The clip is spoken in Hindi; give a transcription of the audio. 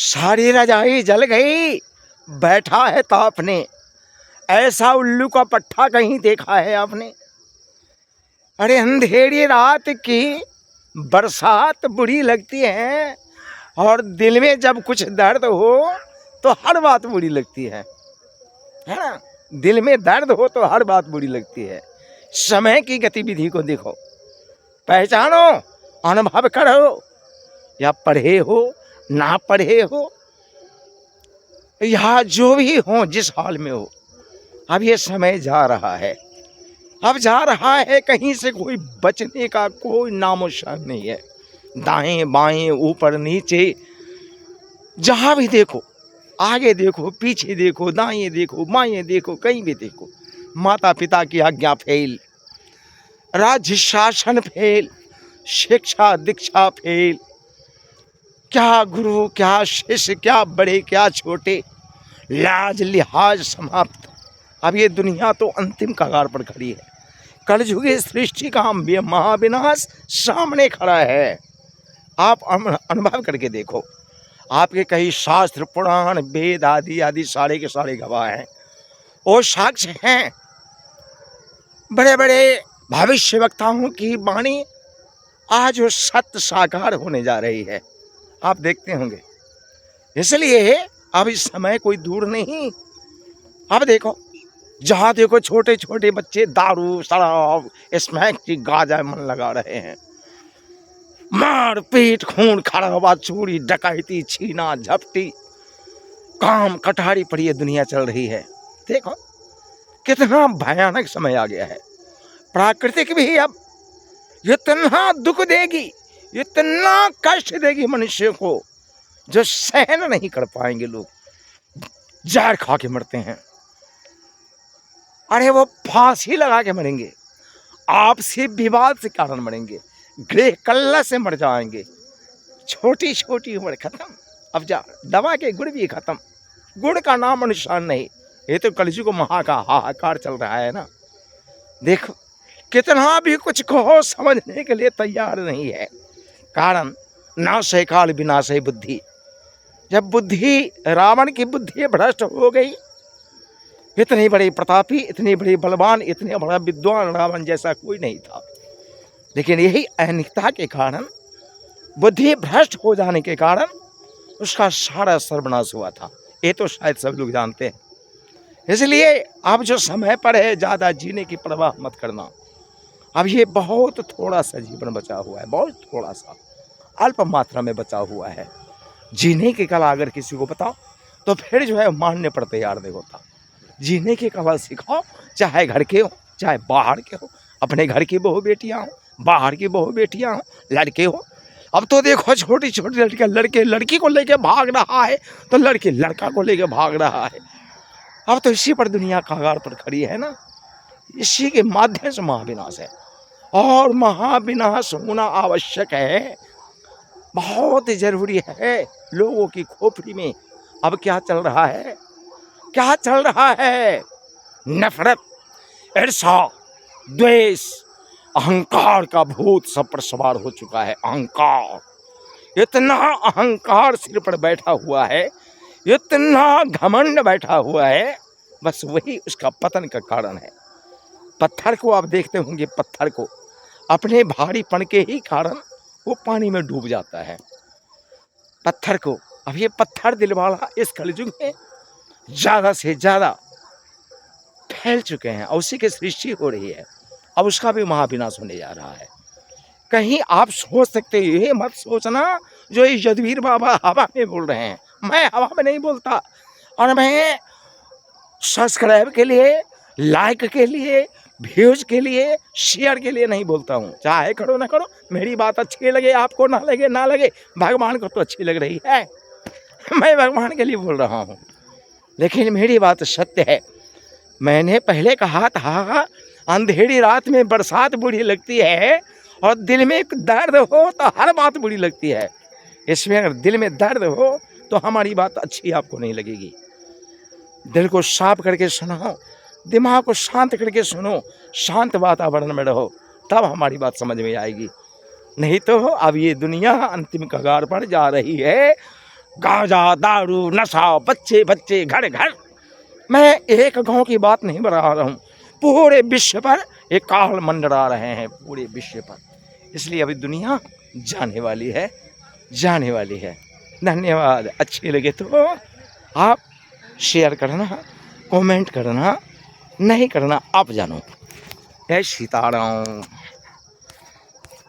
सारी रजाई जल गई, बैठा है ताप ने। ऐसा उल्लू का पट्टा कहीं देखा है आपने? अरे अंधेरी रात की बरसात बुरी लगती है, और दिल में जब कुछ दर्द हो तो हर बात बुरी लगती है ना? दिल में दर्द हो तो हर बात बुरी लगती है। समय की गतिविधि को देखो, पहचानो, अनुभव करो, या पढ़े हो ना पढ़े हो, या जो भी हो, जिस हाल में हो, अब ये समय जा रहा है। अब जा रहा है, कहीं से कोई बचने का कोई नामोशान नहीं है। दाएं बाएं ऊपर नीचे जहाँ भी देखो, आगे देखो पीछे देखो, दाएं देखो बाएं देखो, कहीं भी देखो, माता पिता की आज्ञा फेल, राज्य शासन फेल, शिक्षा दीक्षा फेल, क्या गुरु क्या शिष्य, क्या बड़े क्या छोटे, लाज लिहाज समाप्त। अब ये दुनिया तो अंतिम कगार पर खड़ी है। कलयुगी सृष्टि का महाविनाश सामने खड़ा है। आप अनुभव करके देखो, आपके कई शास्त्र पुराण वेद आदि आदि सारे के सारे गवाह हैं, वो साक्ष्य हैं। बड़े बड़े भविष्य वक्ताओं की वाणी आज वो सत्य साकार होने जा रही है, आप देखते होंगे। इसलिए अब इस समय कोई दूर नहीं। अब देखो, जहाँ देखो छोटे छोटे बच्चे दारू शराब स्मैक की गाजा मन लगा रहे हैं। मार पीट खून खराबा चोरी डकैती छीना झपटी काम कटारी पड़ी ये दुनिया चल रही है। देखो कितना भयानक समय आ गया है। प्राकृतिक भी अब इतना दुख देगी, इतना कष्ट देगी मनुष्य को, जो सहन नहीं कर पाएंगे। लोग जहर खा के मरते हैं। अरे वो फांसी लगा के मरेंगे, आपसी विवाद से कारण मरेंगे, गृह कलह से मर जाएंगे। छोटी छोटी उम्र खत्म। अब जा दवा के गुण भी खत्म, गुण का नाम निशान नहीं। ये तो कलयुग महा का हाहाकार चल रहा है ना। देखो कितना भी कुछ कहो समझने के लिए तैयार नहीं है। कारण नाशे काल विनाशे बुद्धि। जब बुद्धि, रावण की बुद्धि भ्रष्ट हो गई, इतनी बड़ी प्रतापी, इतनी बड़ी बलवान, इतने बड़ा विद्वान रावण जैसा कोई नहीं था, लेकिन यही अनिकता के कारण, बुद्धि भ्रष्ट हो जाने के कारण उसका सारा सर्वनाश हुआ था। ये तो शायद सब लोग जानते हैं। इसलिए अब जो समय पर है, ज़्यादा जीने की परवाह मत करना। अब ये बहुत थोड़ा सा जीवन बचा हुआ है, बहुत थोड़ा सा, अल्प मात्रा में बचा हुआ है। जीने की कला अगर किसी को बताओ तो फिर जो है मानने पर तैयार नहीं होता। जीने की कला सिखाओ, चाहे घर के हो चाहे बाहर के हो, अपने घर की बहू बेटियां हो, बाहर की बहू बेटियां हो, लड़के हो। अब तो देखो छोटी छोटी लड़कियां, लड़के लड़की को लेके भाग रहा है तो लड़की लड़का को लेके भाग रहा है। अब तो इसी पर दुनिया कगार पर खड़ी है ना। इसी के माध्यम से महाविनाश है, और महाविनाश होना आवश्यक है, बहुत जरूरी है। लोगों की खोपड़ी में अब क्या चल रहा है? क्या चल रहा है? नफरत, ईर्ष्या, द्वेष, अहंकार का भूत सब पर सवार हो चुका है। अहंकार, इतना अहंकार सिर पर बैठा हुआ है, इतना घमंड बैठा हुआ है, बस वही उसका पतन का कारण है। पत्थर को आप देखते होंगे, पत्थर को अपने भारीपन के ही कारण वो पानी में डूब जाता है। पत्थर को, अब ये पत्थर दिल वाला इस कलयुग में ज़्यादा से ज़्यादा फैल चुके हैं, और उसी की सृष्टि हो रही है। अब उसका भी महाविनाश होने जा रहा है। कहीं आप सोच सकते हो, ये मत सोचना जो ये यदुवीर बाबा हवा में बोल रहे हैं। मैं हवा में नहीं बोलता, और मैं सब्सक्राइब के लिए, लाइक के लिए, व्यूज के लिए, शेयर के लिए नहीं बोलता हूँ। चाहे करो ना करो, मेरी बात अच्छी लगे आपको, ना लगे ना लगे, भगवान को तो अच्छी लग रही है, मैं भगवान के लिए बोल रहा हूँ। लेकिन मेरी बात सत्य है। मैंने पहले कहा था, अंधेरी रात में बरसात बुरी लगती है, और दिल में एक दर्द हो तो हर बात बुरी लगती है। इसमें अगर दिल में दर्द हो तो हमारी बात अच्छी आपको नहीं लगेगी। दिल को साफ करके सुनो, दिमाग को शांत करके सुनो, शांत वातावरण में रहो, तब हमारी बात समझ में आएगी। नहीं तो अब ये दुनिया अंतिम कगार पर जा रही है। गांजा, दारू, नशा, बच्चे बच्चे, घर घर। मैं एक गांव की बात नहीं बता रहा हूँ, पूरे विश्व पर एक काल मंडरा रहे हैं, पूरे विश्व पर। इसलिए अभी दुनिया जाने वाली है, जाने वाली है। धन्यवाद। अच्छे लगे तो आप शेयर करना, कमेंट करना, नहीं करना आप जानो। जय सीताराम।